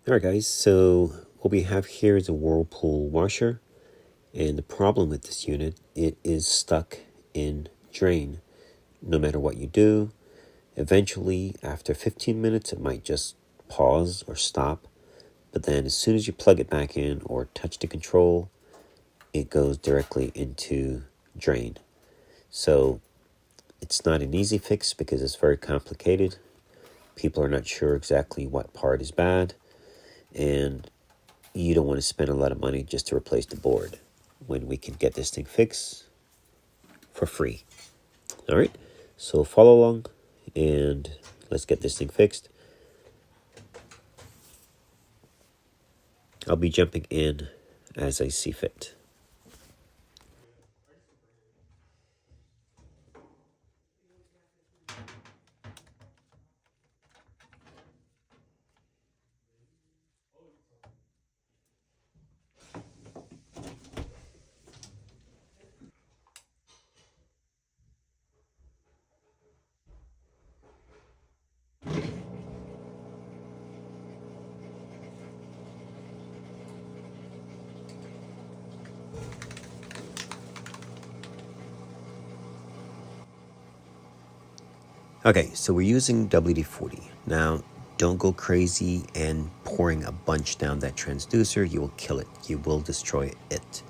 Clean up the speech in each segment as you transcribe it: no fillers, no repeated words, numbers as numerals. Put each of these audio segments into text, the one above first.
Alright guys, so what we have here is a Whirlpool washer, and the problem with this unit, it is stuck in drain. No matter what you do, eventually after 15 minutes it might just pause or stop, but then as soon as you plug it back in or touch the control, it goes directly into drain. So it's not an easy fix because it's very complicated. People are not sure exactly what part is bad, and you don't want to spend a lot of money just to replace the board when we can get this thing fixed for free. All right, so follow along and let's get this thing fixed. I'll be jumping in as I see fit. Okay, so we're using WD-40. Now, don't go crazy and pouring a bunch down that transducer. You will kill it. You will destroy it.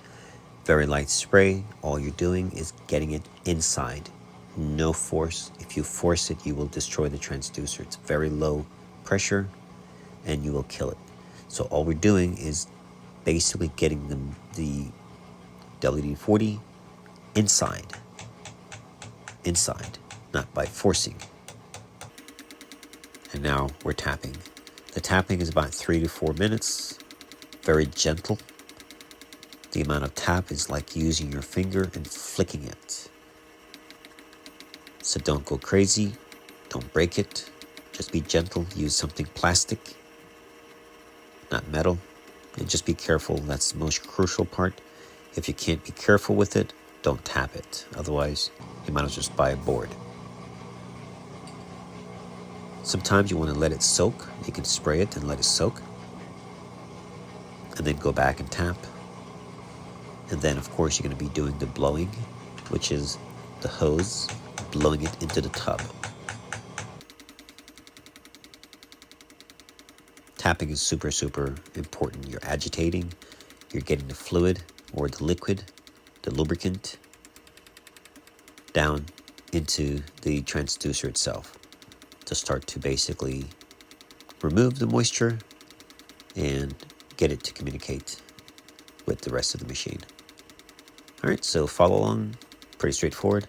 Very light spray. All you're doing is getting it inside. No force. If you force it, you will destroy the transducer. It's very low pressure and you will kill it. So all we're doing is basically getting the WD-40 inside, not by forcing. And now we're tapping. The tapping is about 3 to 4 minutes, very gentle. The amount of tap is like using your finger and flicking it. So don't go crazy, don't break it, just be gentle, use something plastic, not metal, and just be careful. That's the most crucial part. If you can't be careful with it, don't tap it. Otherwise, you might as well just buy a board. Sometimes you want to let it soak. You can spray it and let it soak. And then go back and tap. And then, of course, you're going to be doing the blowing, which is the hose, blowing it into the tub. Tapping is super, super important. You're agitating. You're getting the fluid or the liquid, the lubricant, down into the transducer itself to start to basically remove the moisture and get it to communicate with the rest of the machine. All right, so follow along, pretty straightforward.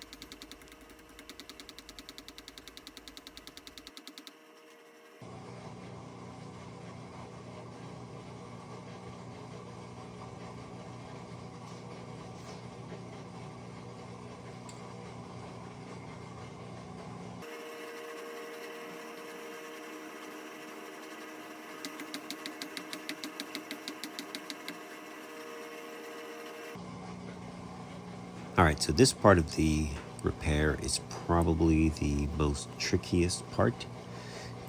All right, so this part of the repair is probably the most trickiest part.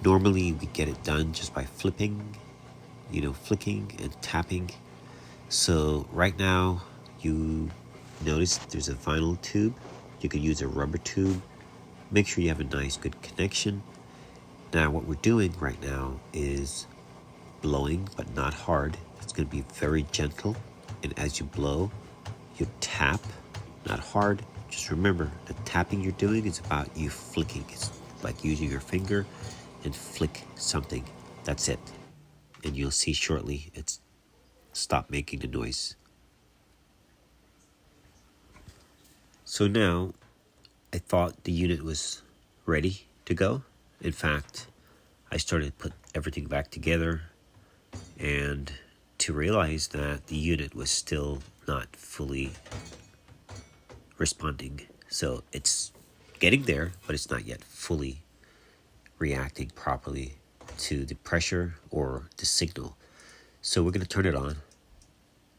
Normally we get it done just by flipping, flicking and tapping. So right now you notice there's a vinyl tube. You can use a rubber tube. Make sure you have a nice good connection. Now what we're doing right now is blowing, but not hard. It's going to be very gentle. And as you blow, you tap, not hard. Just remember, the tapping you're doing is about you flicking. It's like using your finger and flick something. That's it. And you'll see shortly it's stopped making the noise. So now I thought the unit was ready to go. In fact, I started to put everything back together and to realize that the unit was still not fully responding. So it's getting there, but it's not yet fully reacting properly to the pressure or the signal. So we're going to turn it on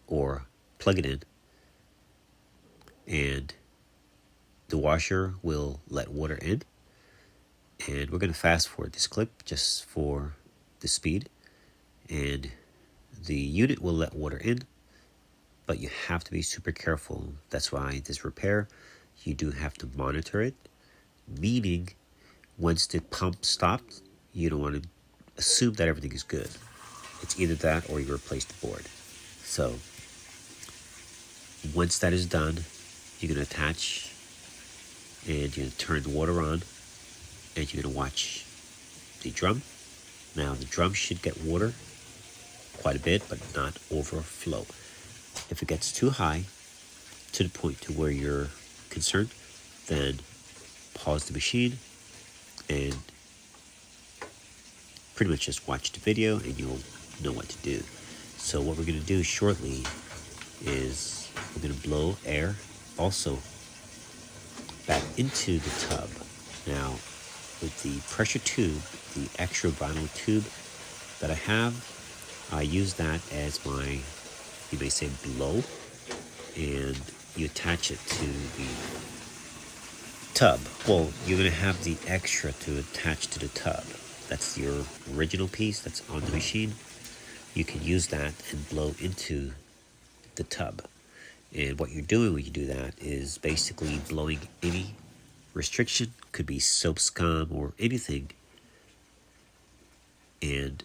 or plug it in, and the washer will let water in. And we're going to fast forward this clip just for the speed. and the unit will let water in, but you have to be super careful. That's why this repair, you do have to monitor it, meaning once the pump stops, you don't want to assume that everything is good. It's either that or you replace the board. So once that is done, you're going to attach and you're going to turn the water on, and you're going to watch the drum. Now the drum should get water quite a bit, but not overflow. If it gets too high to the point to where you're concerned, then pause the machine and pretty much just watch the video and you'll know what to do. So what we're going to do shortly is we're going to blow air also back into the tub. Now with the pressure tube, the extra vinyl tube that I have, I use that as my, you may say, blow, and you attach it to the tub. Well, you're going to have the extra to attach to the tub. That's your original piece that's on the machine. You can use that and blow into the tub. And what you're doing when you do that is basically blowing any restriction, could be soap scum or anything. And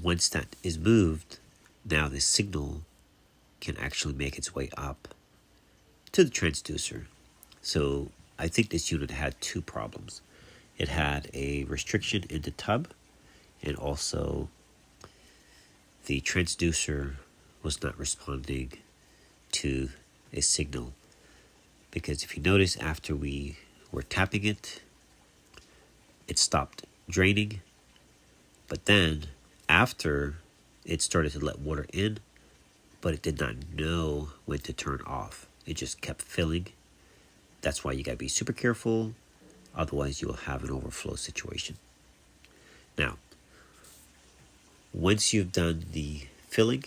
once that is moved, now the signal can actually make its way up to the transducer. So I think this unit had two problems. It had a restriction in the tub, and also the transducer was not responding to a signal. Because if you notice, after we were tapping it, it stopped draining. But then after, it started to let water in, but it did not know when to turn off. It just kept filling. That's why you gotta be super careful, otherwise you'll have an overflow situation. Now, once you've done the filling,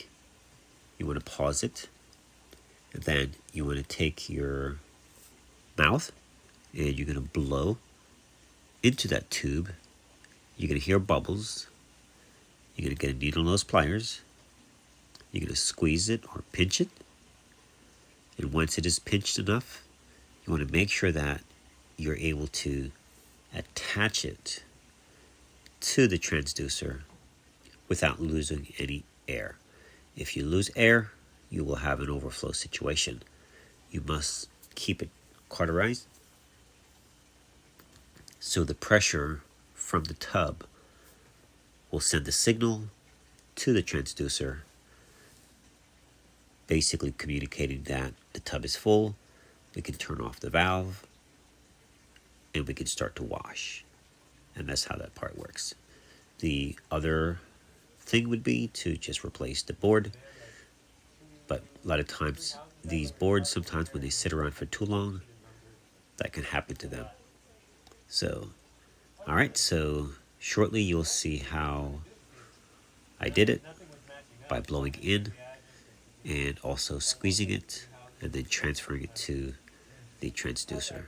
you want to pause it, and then you want to take your mouth and you're going to blow into that tube. You're going to hear bubbles. You're going to get a needle nose pliers. You're going to squeeze it or pinch it. And once it is pinched enough, you want to make sure that you're able to attach it to the transducer without losing any air. If you lose air, you will have an overflow situation. You must keep it cauterized so the pressure from the tub will send a signal to the transducer, basically communicating that the tub is full. We can turn off the valve and we can start to wash. And that's how that part works. The other thing would be to just replace the board. But a lot of times, these boards, sometimes when they sit around for too long, that can happen to them. So, all right, so shortly you'll see how I did it by blowing in and also squeezing it and then transferring it to the transducer.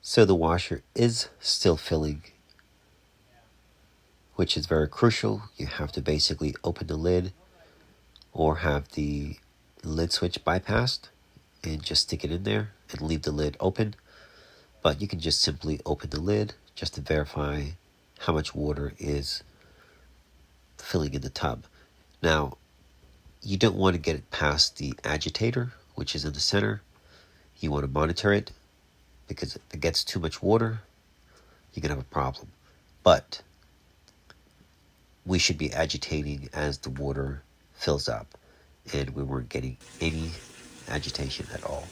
So the washer is still filling, which is very crucial. You have to basically open the lid or have the lid switch bypassed and just stick it in there and leave the lid open. But you can just simply open the lid just to verify how much water is filling in the tub. Now, you don't want to get it past the agitator, which is in the center. You want to monitor it, because if it gets too much water, you can have a problem. But we should be agitating as the water fills up, and we weren't getting any agitation at all.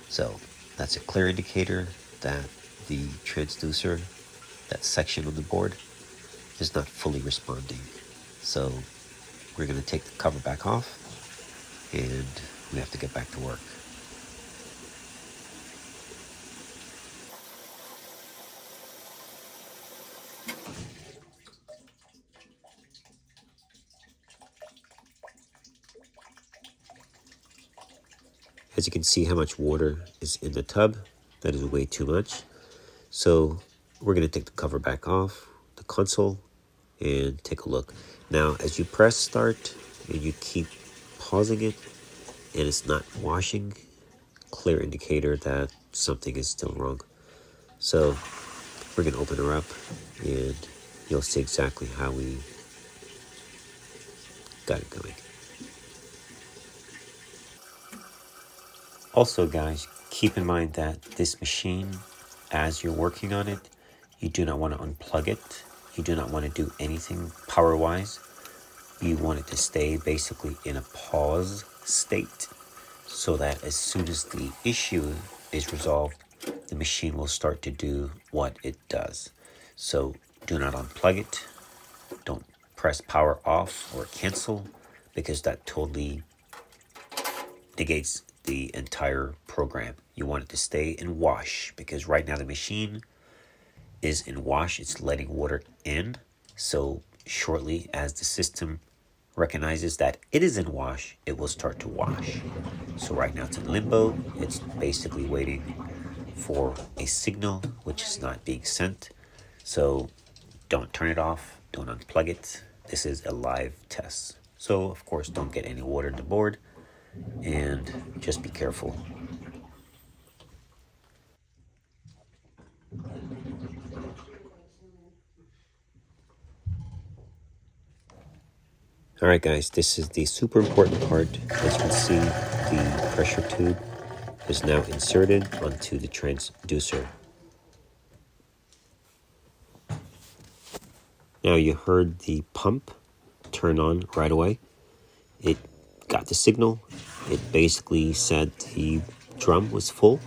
So that's a clear indicator that the transducer, that section on the board, is not fully responding. So we're going to take the cover back off and we have to get back to work. As you can see how much water is in the tub, that is way too much. So we're going to take the cover back off the console and take a look. Now, as you press start and you keep pausing it and it's not washing, clear indicator that something is still wrong. So we're going to open her up and you'll see exactly how we got it going. Also, guys, keep in mind that this machine, as you're working on it, you do not want to unplug it. You do not want to do anything power-wise. You want it to stay basically in a pause state so that as soon as the issue is resolved, the machine will start to do what it does. So do not unplug it. Don't press power off or cancel, because that totally negates the entire program. You want it to stay in wash, because right now the machine is in wash. It's letting water in. So shortly as the system recognizes that it is in wash, it will start to wash. So right now it's in limbo. It's basically waiting for a signal which is not being sent. So don't turn it off, don't unplug it. This is a live test. So of course don't get any water in the board and just be careful. Alright guys, this is the super important part. As you can see, the pressure tube is now inserted onto the transducer. Now you heard the pump turn on right away. It got the signal. It basically said the drum was full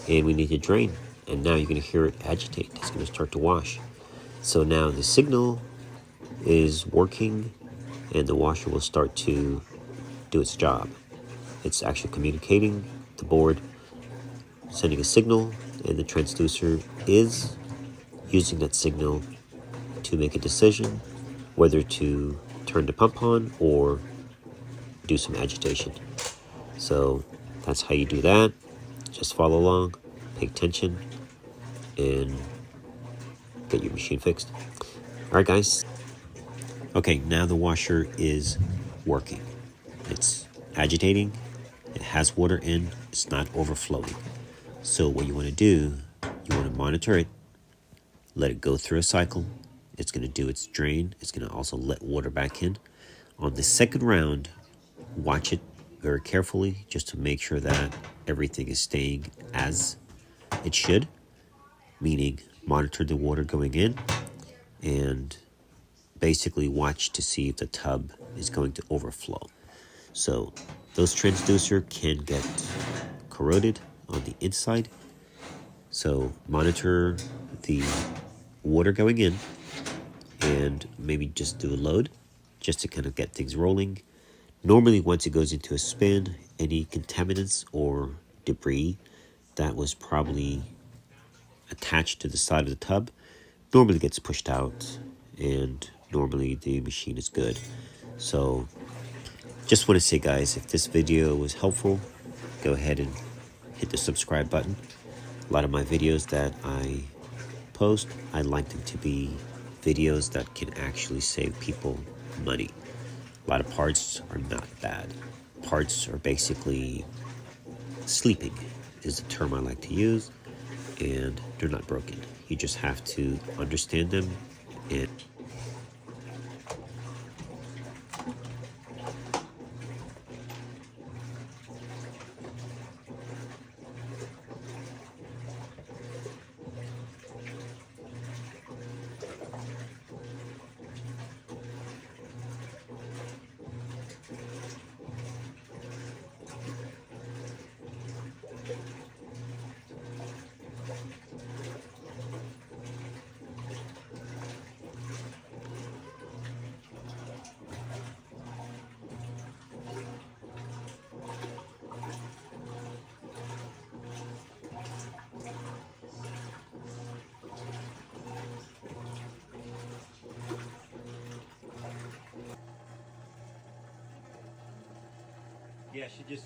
and we need to drain. And now you're going to hear it agitate. It's going to start to wash. So now the signal is working and the washer will start to do its job. It's actually communicating the board, sending a signal, and the transducer is using that signal to make a decision whether to turn the pump on or do some agitation. So that's how you do that. Just follow along, pay attention, and get your machine fixed. All right, guys. Okay, now the washer is working. It's agitating. It has water in. It's not overflowing. So what you want to do, you want to monitor it, let it go through a cycle. It's going to do its drain. It's going to also let water back in. On the second round, watch it very carefully just to make sure that everything is staying as it should, meaning monitor the water going in and basically watch to see if the tub is going to overflow. So those transducer can get corroded on the inside. So monitor the water going in and maybe just do a load just to kind of get things rolling. Normally, once it goes into a spin, any contaminants or debris that was probably attached to the side of the tub normally gets pushed out, and normally the machine is good. So just want to say, guys, if this video was helpful, go ahead and hit the subscribe button. A lot of my videos that I post, I like them to be videos that can actually save people money. A lot of parts are not bad. Parts are basically sleeping is the term I like to use, and they're not broken. You just have to understand them and yeah, she just